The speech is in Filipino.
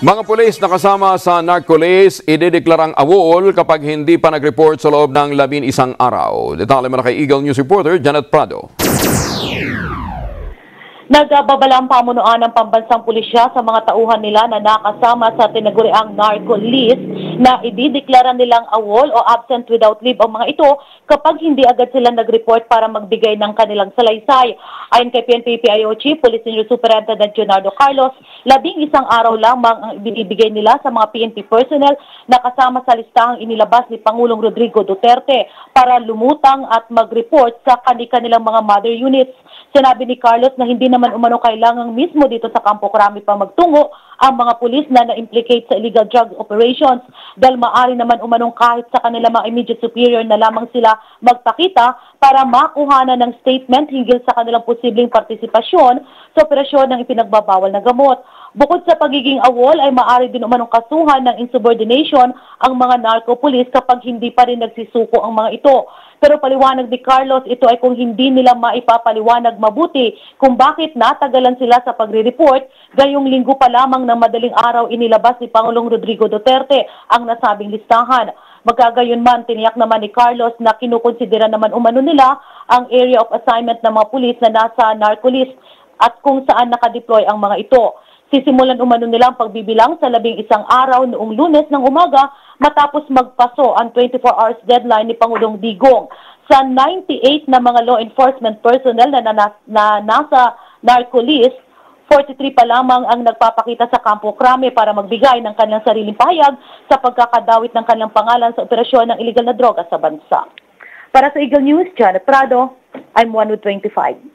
Mga pulis na kasama sa narco-list, idedeklarang awol kapag hindi pa nag-report sa loob ng 11 araw. Detalye mo na kay Eagle News reporter Janet Prado. Nagbabala ang pamunuan ng pambansang pulisya sa mga tauhan nila na nakasama sa tinaguriang narco list na idideklara nilang awol o absent without leave ang mga ito kapag hindi agad sila nag-report para magbigay ng kanilang salaysay. Ayon kay PNP PIO Chief Police Senior Superintendent Leonardo Carlos, 11 araw lamang ang ibinibigay nila sa mga PNP personnel na kasama sa listahang inilabas ni Pangulong Rodrigo Duterte para lumutang at mag-report sa kanilang mga mother units. Sinabi ni Carlos na hindi naman umano kailangang mismo dito sa Campo Crame pa magtungo ang mga pulis na na-implicate sa illegal drug operations dahil maaari naman umanong kahit sa kanila mga immediate superior na lamang sila magpakita para makuhanan ng statement hinggil sa kanilang posibleng partisipasyon sa operasyon ng ipinagbabawal na gamot. Bukod sa pagiging awol ay maaari din umanong kasuhan ng insubordination ang mga narco-police kapag hindi pa rin nagsisuko ang mga ito. Pero paliwanag ni Carlos, ito ay kung hindi nila maipapaliwanag mabuti kung bakit natagalan sila sa pagre-report, gayong linggo pa lamang ng madaling araw inilabas ni Pangulong Rodrigo Duterte ang nasabing listahan. Magkagayon man, tiniyak naman ni Carlos na kinukonsidera naman umano nila ang area of assignment ng mga pulis na nasa narco list at kung saan nakadeploy ang mga ito. Sisimulan umano nila ang pagbibilang sa 11 araw noong Lunes ng umaga matapos magpaso ang 24 hours deadline ni Pangulong Digong. Sa 98 na mga law enforcement personnel na nasa narco list, 43 pa lamang ang nagpapakita sa Campo Crame para magbigay ng kanilang sariling pahayag sa pagkakadawit ng kanilang pangalan sa operasyon ng iligal na droga sa bansa. Para sa Eagle News, Janet Prado, I'm 125.